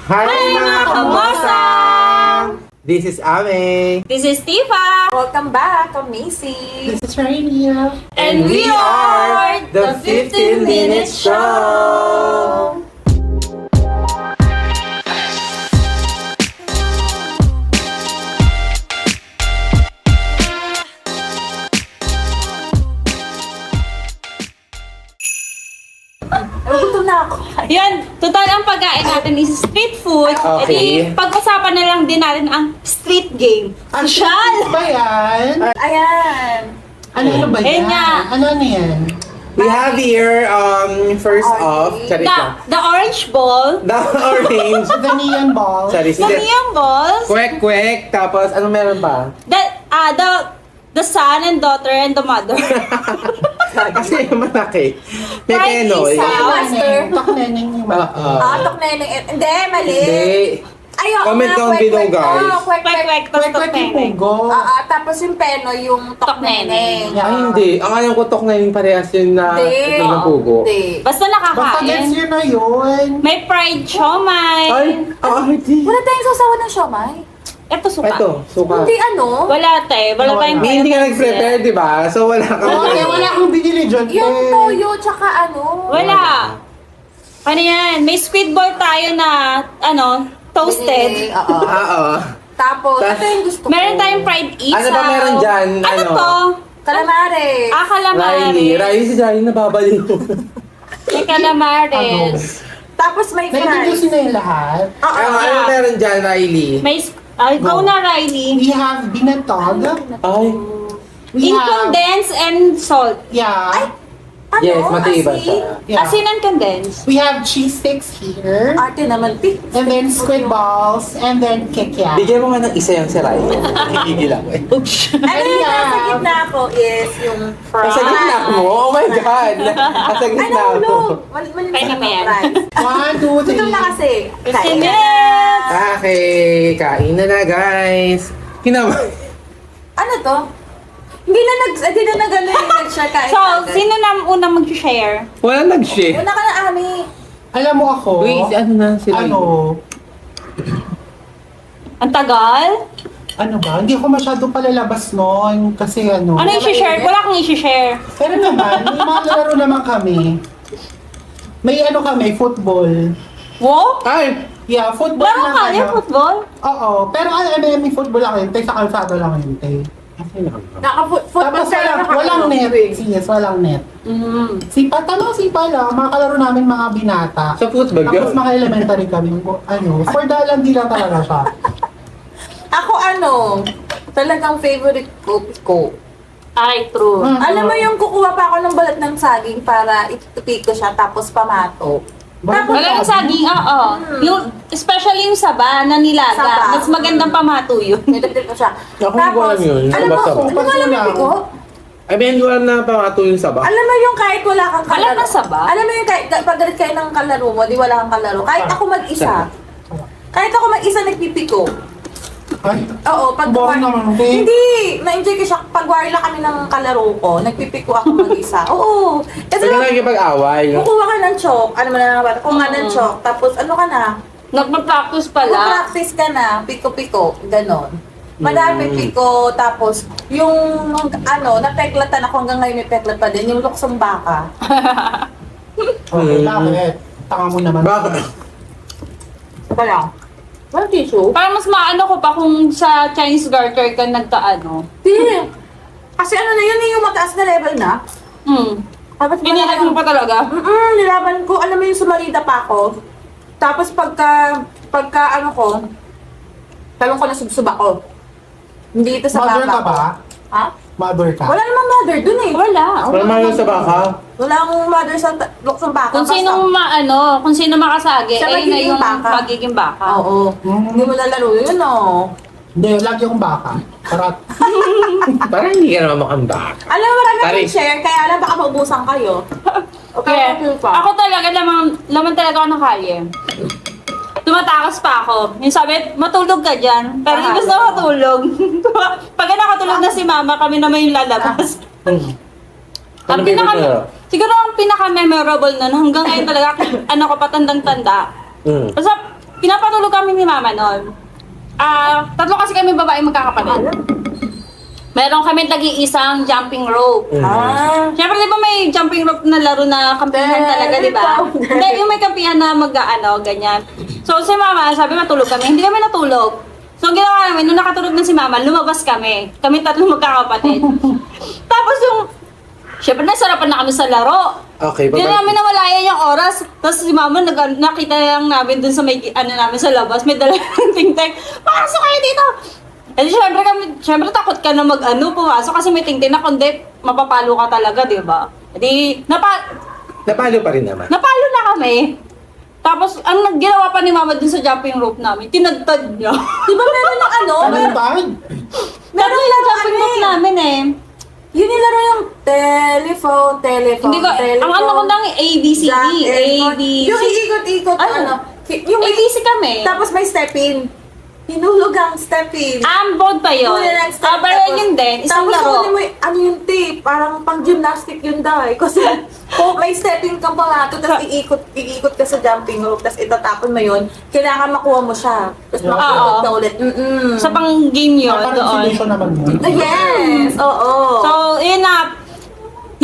Hi, mga kamosa! This is Ame. This is Tifa! Welcome back, I'm Macy. This is Rainia. And we are the 15-minute show. Gutom na ako. Yan, total ang pagkain natin is street food. Okay. Edi, pag-usapan na lang din natin ang street game. Social! Ba yan? Ayan. Ano ba Ayun yan? nga. Ano yan? We have here, first off, sorry ka. The orange ball, The orange. The neon ball. Sorry, the sige. neon balls, Kwek-kwek, tapos ano meron pa? the son and daughter and the mother. Kasi malaki. May Fried penoy. isaw. Master. Takneneng yung mga. Tok na yun. Hindi, mali. Hindi. Ayoko Comment nga, down below, guys. Kwek-kwek, tapos Kwek-kwek yung tokneneng. pugo. Tapos yung peno, yung tok neneng. Yeah. Ay, hindi. Ang alam ko, tok na yung parehas yun na Hindi. ito ng pugo. Hindi. Basta Basta gets nakakain. yun na yun. May fried siomay. Ay, ang arte. Wala tayong sasawa ng siomay. Eto suka. Ito, suka. Hindi ano. Wala tayo. Wala tayong Hindi ka nag-prepare, di ba? So, wala kang... Oh, kaya wala akong binili dyan. Yung toyo, tsaka ano. Wala. Ano yan? May squid ball tayo na, toasted. Binili, Oo. Oo. Tapos, Tas- ito yung gusto ko. Meron tayong fried isaw. Ano ba meron dyan? Ano Ano? to? Calamares. Riley. Calamares. Riley si Riley nababaliw. May calamares. Tapos may Naintroduce fries. na yung lahat. Ano meron dyan, Riley? May, go na Riley. We have binatog. Ay. We In have, condensed and salt. yeah. Ano? Yes, matibay Asin? siya. Yeah. Asin and condensed. We have cheese sticks here. Ate naman, pi. And then squid balls. And then kikya. Bigyan mo nga ng isa yung si Riley. Higigil ako eh. Ano yung Yeah. nasa gitna ko is yung fries. Nasa gitna mo? Oh my God! Nasa gitna Ano, mo. no. Malinis Kaya na na yan. fries. 1, 2, 3. Gutom na kasi. 15 Kain na. minutes! Okay, kain na guys. Kinamay. Ano to? Hindi na nag-ano yung nag-share kain. So, agad. sino na unang mag-share? Wala nag-share. Una ka na, Ami. Alam mo ako. Wait, ano na si Riley? Ang tagal? Ano ba? Hindi ako masyado palalabas noon. Kasi ano. Ano yung share? Wala kang i-share. Pero naman, may mga laro naman kami. May ano kami, football. Wow? Ay! Yeah, football Laro lang ka niya, football? Oo, pero may football lang yun. Sa kalsado lang yun. Naka-football Tapos walang net. Yes, walang net. Sipa, sipa lang. Mga kalaro namin mga binata. Sa football Tapos yun? mga elementary kami. For dalandi lang talaga siya. Ako talagang favorite ko. Ay, true. Alam mo yung kukuha pa ako ng balat ng saging para itupi ko siya tapos pamato. Bakit Wala yung saging, oo. Yung, especially yung saba na nilaga. Saba. Mas magandang pamato yun. Nilagay ko siya. Ako hindi ko alam yun. Alam mo, Basta ba? ano mo alam yung piko? Ay, may hindi ko alam na pamato yung saba. Alam mo yung kahit wala kang Alam kalaro. na saba? Alam mo yung kahit pag galit kayo ng kalaro mo, di wala kang kalaro. Kahit ako mag-isa. Kahit ako mag-isa nagpipiko. Ay, Oo, pag Boring naman, okay? Hindi, na-enjoy ko siya. Pag wari lang kami ng kalaro ko, nagpipiko ako mag-isa. Oo. Kasi Huwag ka nakikipag-away. kukuha ka ng chalk. Ano mo na nga kukuha ng chalk. Tapos ano ka na? Nagpa-practice pala. Mag-practice ka na. Piko-piko. Ganon. Madami piko. Tapos, yung napeklatan ako hanggang ngayon may peklat pa din. Yung luksong baka. okay, bakit? Tanga mo naman. Bakit? Ito lang. Walang tissue? Parang mas maano ko pa kung sa Chinese garter ka nagkaano. Hindi. Kasi ano na yun, yung mataas na level na. Tapos Pinilag mo pa talaga? nilaban ko. Alam mo yung sumarida pa ako. Tapos pagka talong ko na subsuba ko. Hindi ito sa Mother baka ka ba? ko. Ha? Mother ka? Wala namang mother dun eh. Wala. Wala man yung sa baka. Wala akong mother sa luksong baka. Kung sinong kung sino makasagi, Siya ay na magiging yung baka. magiging baka. Oo. Hindi mo lalaro yun, oh. Hindi, lagi akong baka. Karat. Parang hindi ka naman mukhang baka. Alam mo, marami Tari. akong share, kaya alam baka maubusan kayo. Okay, Yeah. okay pa. Ako talaga, laman talaga ako ng kalye. Tumatakas pa ako. Yung sabi, matulog ka dyan. Pero ibig na matulog. Pag nakatulog na si mama, kami naman yung lalabas. Ano Ang favorite mo? siguro ang pinaka-memorable nun, hanggang ngayon talaga, ano ko patandang-tanda. Mm. Basta, pinapatulog kami ni mama noon. Tatlo kasi kami babae magkakapatid. Meron kami nag-iisang jumping rope. Siyempre, di ba may jumping rope na laro na kampihan talaga, di ba? Hindi, yung may kampihan na ganyan. So, si mama, sabi matulog kami. Hindi kami natulog. So, ang ginawa namin, nung nakatulog na si mama, lumabas kami. Kami tatlo magkakapatid. Tapos siyempre, nasarapan na kami sa laro. Okay, Hindi namin namalayan yung oras. Tapos si mama, nakita lang namin dun sa may, namin sa labas, may dala ng tingteng. Pasok kayo dito! Eh, syempre takot ka na pumasok kasi may tingting na kundi mapapalo ka talaga, di ba? Di, Napalo pa rin naman. napalo na kami. Tapos, ang ginawa pa ni mama dun sa jumping rope namin, tinagtad niya. Di ba meron ng Ano ba? Meron yung jumping rope namin eh. Yun nilaro yung telephone. Hindi ko, ang ano ko lang A, B, C, D, A, B, Yung C. iikot-ikot, Ano? Yung A, B, C kami. Tapos may step-in. Hinulog ang step-in. Board pa yun. Huli lang step, Pero yun din, isang tapos laro. huli mo yung tape, parang pang gymnastic yun daw eh. Kasi may step-in ka pa nga, tapos iikot ka sa jumping rope, tapos itatapon mo yun, kailangan makuha mo siya. Tapos makikot ka ulit. Sa pang game yun Parang doon. exhibition naman yun. Yes! Oo. So, yun na.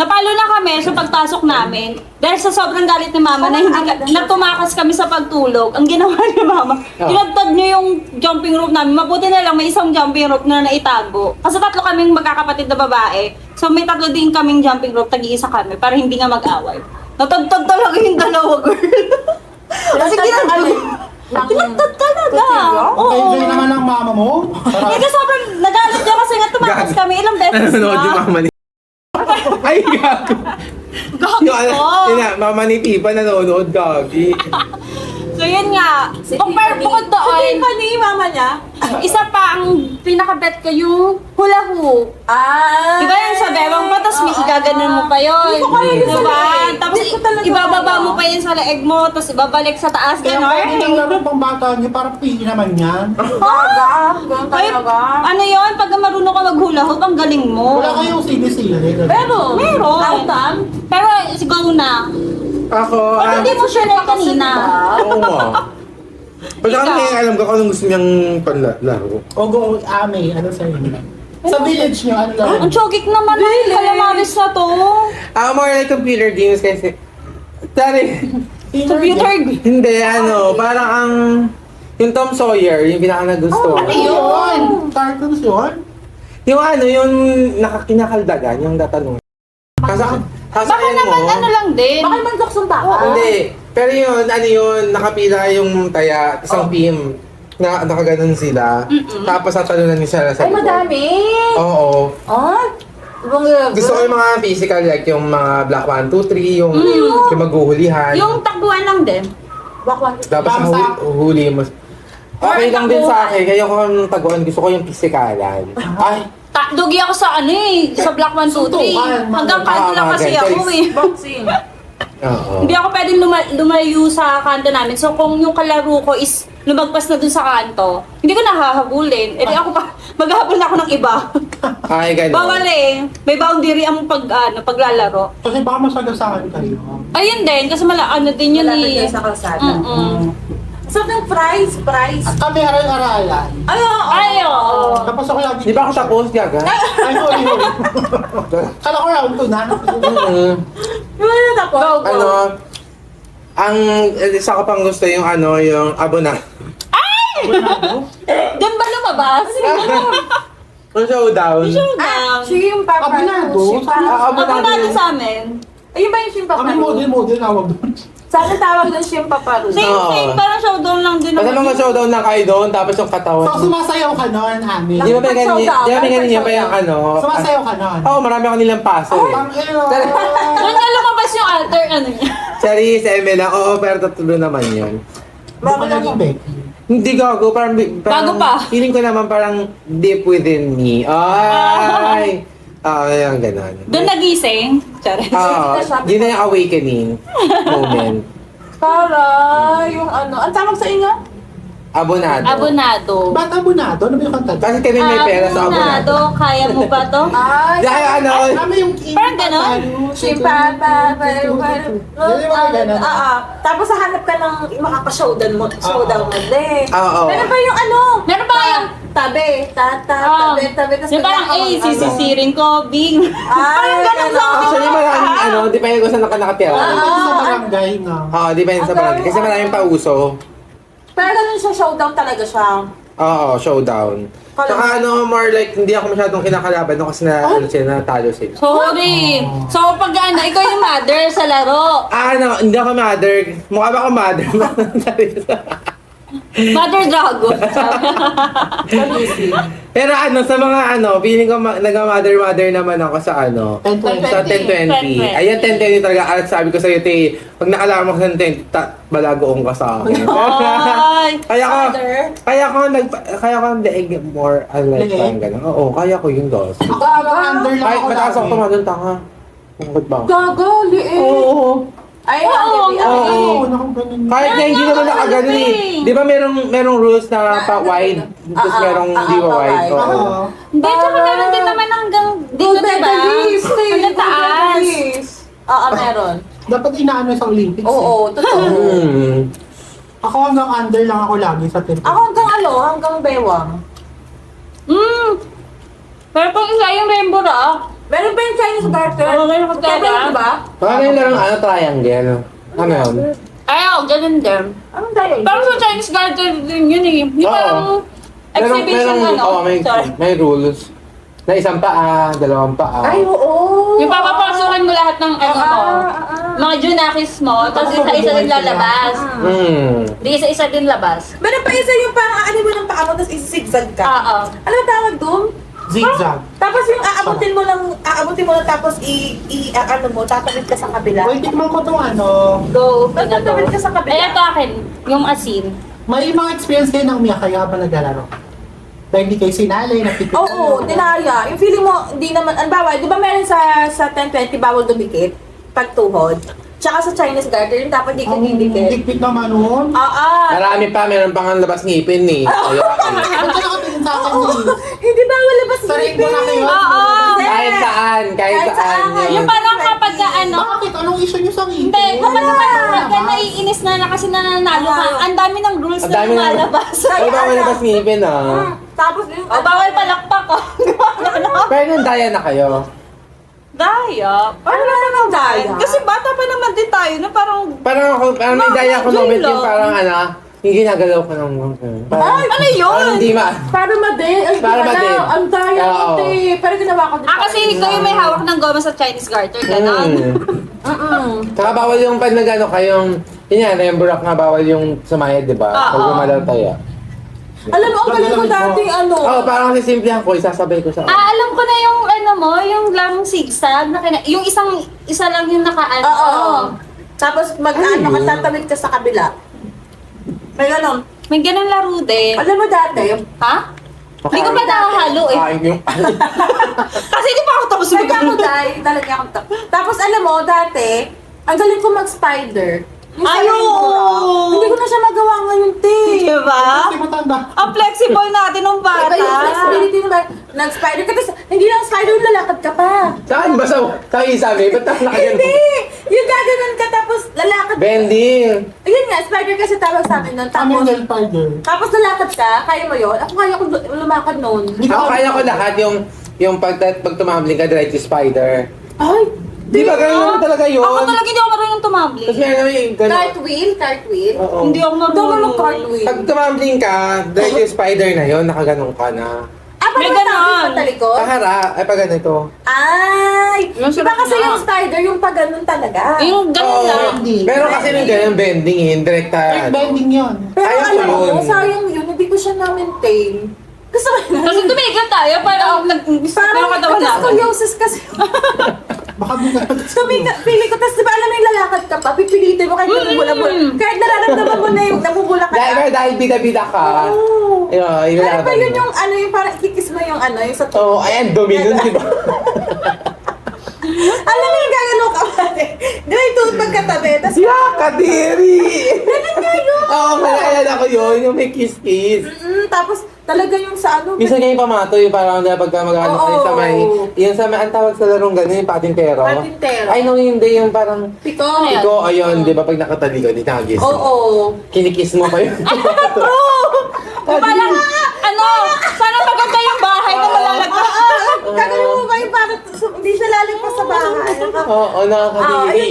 Napalo na kami sa pagpasok namin. Dahil sa sobrang galit ni mama na tumakas kami sa pagtulog. Ang ginawa ni mama, tinagtad niyo yung jumping rope namin. Mabuti na lang may isang jumping rope na naitago. Kasi tatlo kaming magkakapatid na babae. So may tatlo din kaming jumping rope, tag-iisa kami para hindi nga mag-away. Natagtad talaga yung dalawa, girl. Kasi tinagtad talaga. Kayo naman ang mama mo. Kasi sobrang nagalit niya kasi nga tumakas kami ilang beses Nanonood yung na. mama ni... Ay, gago. Gago Yun na, mama ni Pipa nanonood, gagi. So yun nga, bukod Si doon, Tiffany, mama niya. isa pa ang pinaka-bet ko yung hula hoop. Di ba yung sa bewang pa, tapos may igaganon mo pa yun. Hindi ko kaya yun sa Diba? leeg. Tapos Hindi ko talaga ibababa kaya. mo pa yun sa leeg mo, tapos ibabalik sa taas, Kaya pwede lang gano'n. laro pang bata niyo, parang pili naman yan. Talaga? Ganun Ay, talaga? ano yun, pag marunong ka mag-hula hoop, ang galing mo. Wala kayong sili-sili. Meron. Meron. Outan? Pero sigaw na. Ako, Ba't hindi mo share na kanina? oo nga. Pag Ikaw. kami alam ko kung anong gusto niyang panlaro. Ogo, Ame, ano sa inyo? Sa village niyo, ano lang? Ang chogik naman ng calamaris na to. More like computer games kasi... Sorry. Computer Hindi, parang ang... Yung Tom Sawyer, yung pinaka nagustuhan. Ayun! Cartoons yun? Yung kinakaldagan, yung tatanong. Baka Sasakyan naman mo. ano lang din. Baka man luksong baka. Hindi. Pero yun, nakapila yung taya, isang team. Nakaganon sila. Tapos tatalunan niya sila sa Ay, likod. madami. Oo. Ah? Gusto ko yung mga physical, like yung mga Black 1, 2, 3, yung maghuhulihan. Yung takbuhan lang din. Bakwan. Tapos Bangsa. huli mo. Okay lang din sa akin, kaya ko yung taguan, gusto ko yung physikalan. Ay, Dugi ako sa sa Black 1, 2, 3. Suntukan, Hanggang kanto lang mga kasi ganyan. ako eh. Boxing. oo. Hindi ako pwedeng lumayo sa kanto namin. So kung yung kalaro ko is lumagpas na dun sa kanto, hindi ko nahahabulin. E di ako pa, maghahabol na ako ng iba. Ay, gano'n. Bawal eh. May boundary ang paglalaro. Kasi baka masagasaan kayo. Ayun din, kasi din yun Malapit eh. kayo sa kalsada. So, ng price. Kami aral-aralan. Ay, oo. Ay, oo. Tapos ako lagi. Di ba ako tapos, Gaga? Ay, huli. Kala ko round 2 na. Yung ano na po? Ang isa ko pang gusto yung yung abona. Doon ba lumabas? Yung showdown. Ah, siya yung papa. Abinado? Abonado sa amin. Ayun ba yung siya yung papa? Kami model tawag doon. Sana tawag doon siya yung papa. Same, Oo. parang showdown lang din. Basta mga showdown lang kayo doon, tapos yung katawan. So, sumasayaw ka nun, Ame. Di ba may ganyan? Di ba may ganyan yung pa yung Sumasayaw ka nun. Oo, marami ako nilang paso eh. Ang ino. Doon nga lumabas yung alter, niya. Sorry, sa ML lang. Oo, pero tatlo naman yun. Baka naging Becky. Hindi gago, parang... Bago pa. Feeling ko naman parang deep within me. Ay! Yung gano'n. Doon nagising. Charis. Oo, yun na yung awakening moment. Para yung ano. Ang tawag sa inyo? Abonado. Abonado. Ba't abonado? Ano ba yung kanta? Kasi kami may pera sa abonado. Kaya mo ba to? Ay, Dahil ano, Ano yung Parang ganon. Tapos hahanap ka ng makaka-showdown mo din. Oo. Meron pa yung ano? Meron pa yung tabi. Tabi. Tas Yung parang, sisisirin ko, Bing. Ay, Parang ganun lang. actually maraming ano, depende kung saan nakatira. Depende sa barangay nga. Oo, depende sa barangay. Kasi maraming pauso. Pero ganun siya, showdown talaga siya. Oo, showdown. Saka ano, more like, hindi ako masyadong kinakalaban no, kasi ano sila, natalo sila. Sorry. So, pag ikaw yung mother sa laro. Ano, hindi ako mother. Mukha ba ako mother? Mother Dragon. Pero ano, sa mga ano, feeling ko nag-mother naman ako sa ano, 10-20. sa 10-20. 10-20. Ayan, 10-20 talaga. At sabi ko sa'yo, te, pag nakalaman ko sa 10-20, balagoong ka sa akin. Ay. kaya ko daig more unlike Leeg? parang gano'n. Oo, kaya ko yung dos. Ako under lang Kahit ako mataas ako lagi. tumadun, tanga. Bakit ba? Gagali eh. Oo. Ay, Oo, Oo, nakang ganun. Kahit na hindi naman nakaganon eh. Di ba merong rules na pa wide, tapos merong hindi pa wide. Oo. Oo. Hindi, tsaka meron din naman hanggang dito, Gold diba? medalist eh. Hanggang taas. Oo, meron. Dapat inaano sa Olympics. Oo, totoo. Ako hanggang under lang ako lagi sa 10. Ako hanggang bewang. Pero kung isa yung rainbow Meron pa yung Chinese garter. Oo, meron pa Kaya talaga. diba? Baka na yung larong triangle. Ano yun? ayaw, ganun din. Anong tayo? Parang sa Chinese garden din yun eh. Yung Oo. parang exhibition may, may rules. Na isang paa, dalawang paa. Ay, oo. Yung papapasukan mo lahat ng mga junakis mo, tapos isa-isa din lalabas. Di isa-isa din labas. Meron pa isa yung parang aanin mo ng paa mo, tapos isi-zigzag ka. Oo. Ano ang tawag doon? Zigzag. Tapos yung aabutin mo lang tapos ano mo, tatawid ka sa kabila. Wait, tikman ko itong ano. Go, Tatawid ka sa kabila. Eh, ito akin, yung asin. May mga experience kayo ng umiyak kayo habang naglalaro. Dahil hindi kayo sinali, napipit. Oo, dinaya. Yung feeling mo, hindi naman, ang bawal, di ba meron sa 10-20, bawal dumikit? Pagtuhod. Tsaka sa Chinese garter, yung dapat di ka Ang didikit. dikpit naman nun. Marami pa, meron pang labas ngipin eh. Kaya, Ba't ka nakatingin sa akin ni? Hindi bawal labas Sarin mo na kayo. Oo. kahit saan Yung yun. parang kapag ano, Bakit? Anong issue nyo sa ngipin? hindi, kapag ka naiinis na kasi nananalo ka, ang dami ng rules Ang na dami na. lumalabas. Ay, bawal labas ngipin ah. Tapos yung... O, bawal palakpak ko. Pero nung daya na kayo. Daya? Ano naman ang daya? Kasi bata pa naman din tayo na parang, Parang may daya ko moment yung parang yung ginagalaw ko ng Ay, ano yun? Parang hindi Para madin. Ay, Para para madin. Ang daya Oo. ko, te. Pero ginawa ko din. kasi ikaw yung may hawak ng goma sa Chinese garter, gano'n. Saka bawal yung pag nag-ano kayong, yun yan, yung burak nga bawal yung sumayad, di ba? Pag Oo. gumalaw tayo. Alam mo, ang galing ko dati, ano. Oo, parang kasi simple ko, isasabay ko sa Alam ko na yung ano mo, yung lang zigzag, yung isa lang yung nakaano. Oo. Tapos mag-ano ka, Ayun. tatawid ka sa kabila. May ganon. May ganun laro din. Alam mo dati, Ha? Hindi ko pa nakahalo eh. Kain yung... Kasi di pa ako tapos Talaga ako dahil, talaga ako. Tapos alam mo, dati, ang galing ko mag-spider. Yung sa Ay, rainbow oo. rock. Hindi ko na siya magawa ngayon, te. Diba? Kasi matanda. Ang flexible natin ng bata. Iba yung flexibility naman. Nag-spider ka, tapos hindi lang spider, lalakad ka pa. Saan ba sa isabi? Ba't ako nakaganyan? Hindi! Yung gaganon ka, tapos lalakad ka. Bending! Ayun nga, spider kasi tawag sa akin nun. Kami Tapos, yung spider. tapos lalakad ka, kaya mo yun. Ako kaya ko lumakad nun. Ako kaya ko lahat yung pag tumambling ka, diretso spider. Ay! Di ba ganun naman talaga yun? Ako talaga hindi ako marunong tumambling. Tapos meron naman yung gano'n. Cartwheel. Oo. Hindi ako Doon mo marunong. cartwheel. Pag tumambling ka, diretso yung spider na yun, nakaganong ka na. Ah, May parang ganon. tawag pa talikod? Pahara, ay pa ganito. Ay! Yung Iba sarap kasi na. yung spider, yung pag ganun talaga. Yung ganun Oo. lang. Bending. Pero kasi nung ganyan, bending yun, direkta. Like bending yun. Pero Ayaw ko alam mo, yun. sayang yun, hindi ko siya na-maintain. Gusto ko yun. Kasi tumigil tayo, parang Parang katawan namin. scoliosis kasi. Baka buka. Pili ko, tapos diba alam mo yung lalakad ka pa, pipilitin mo kahit namubula-bula. Kahit nararamdaman mo na yung namubula ka Dahil bida-bida ka. Oo. Yung Ano pa laban yun mo. yung ano, yung parang ikikis mo yung ano, yung sa Oo, ayan, dominant, di ba? Alam mo yung gagano ka ba? Di ba yung tuhod pagkatabi? Tapos Yeah, kadiri! ganun nga yun! Oo, naalala ko yun, yung may kiss-kiss. Tapos talaga yung sa ano. Minsan nga yung pamatoy, parang pagka mag-ano kayo sa may, yung sa may, ang tawag sa larong ganun, yung patintero. Patintero. Ay, no, hindi, yung parang, Piko. iko, ayun, di ba, pag nakatalikod, itagis. Oo. Kinikiss mo pa yun. Parang, ano, sana maganda yung bahay na malalagpas. Gagawin mo ba yung parang hindi siya lalagpas sa bahay? Oo, nakakadiri.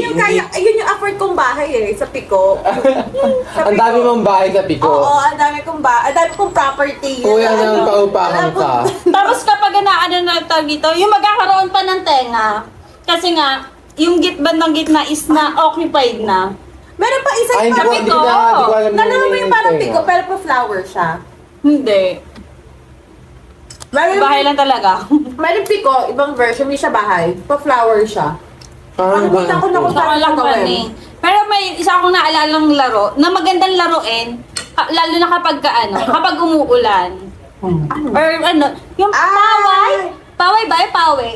Ayun yung effort kong bahay eh, sa Pico. Ang dami mong bahay sa Pico. Oo, ang dami kong bahay, ang dami kong property. Kuya nang paupahan ka. Tapos kapag ano na tawag dito, yung magkakaroon pa ng tenga. Kasi nga, yung bandang gitna is na occupied na. Meron pa isa Ay, yung hindi ko parang alam. Hindi ko alam. Nalala mo yung parang tenga. Pico, pero pa flower siya. Hindi. Meron, Bahay lang talaga. meron Pico, ibang version, hindi siya bahay. Pa flower siya. Parang Nakikita ko na kung Gusto ko saan lang gagawin. kami. Pero may isa akong naalalang laro na magandang laruin, lalo na kapag kapag umuulan. Or ano, yung paway. Paway ba? Yung paway.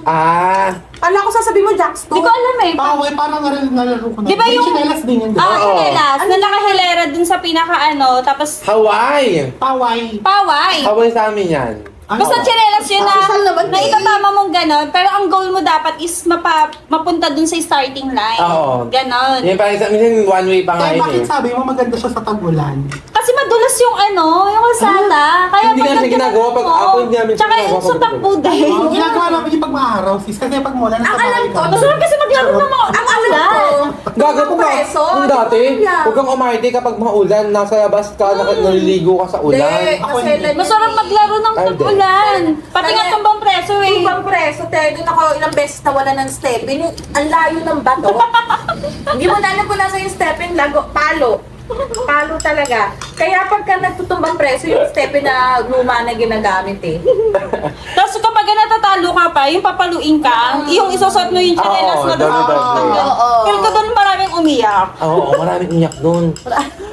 Ah, Kala ko sasabihin mo, Jax, Hindi ko alam eh. Paway, parang nalaro ko na. Di ba yung- Chinelas din yun. Ah, Oo. chinelas. Na nakahilera dun sa pinaka tapos Hawaii. Paway. paway. Hawaii sa amin yan. Basta chinelas yun na, Social naman na eh. itatama mong gano'n, pero ang goal mo dapat is mapunta dun sa starting line. Oo. Ganon. Yan parang isa, minsan one way pa nga Kaya yun bakit eh. sabi mo maganda siya sa tag-ulan? Kasi madulas yung yung kalsada. Kaya Hindi pag namin ginagawa pag ako, hindi namin Tsaka ginagawa yung sa pag- takbo din. Oh, ginagawa namin yung pag-maaraw, sis. Kasi pag mula, nasa Ang alam bahay ko, ka. Masarap kasi maglaro ng mga Ang alam ko, Gaga po ka. preso, Kung dati, kuya. huwag kang umarte kapag maulan, nasa labas ka, naliligo ka sa ulan. Hindi, Ako kasi hindi. lan yun Masarap eh. maglaro ng Ay, hindi. tag-ulan. Pati nga Kaya- tumbang preso eh. Tumbang preso, te. Doon ako ilang beses nawala ng stepping. Ang layo ng bato. Hindi mo na alam kung nasa yung stepping, palo. Palo talaga. Kaya pagka nagtutumbang preso, yung stepping na luma na ginagamit eh. Tapos kapag natatalo ka pa, yung papaluin ka, yung isusot mo yung chinelas Oo, mo doble-doble. Oo. Pero ko doon maraming umiyak. Oo, maraming iyak doon.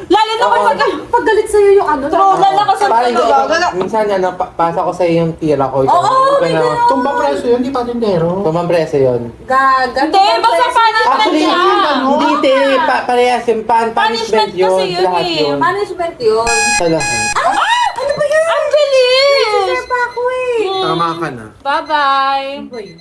Lalo na Oo. kapag Pag galit sa'yo yung ano. Trolan ako sa Parang tulog. minsan yan, pasa ko sa yung tira ko. Oo, may ganun. Tumbang preso yun, di pa tindero. Pumampresa yun. Gaga. Hindi, basta punishment Actually, siya. hindi te, parehas yung punishment Punishment yun. kasi yun Lahat eh. yun. Management yun. Sa lahat. Ano ba yan? Ang bilis! Sir pa ako eh. Tama ka na. Bye-bye! Ano ba yun?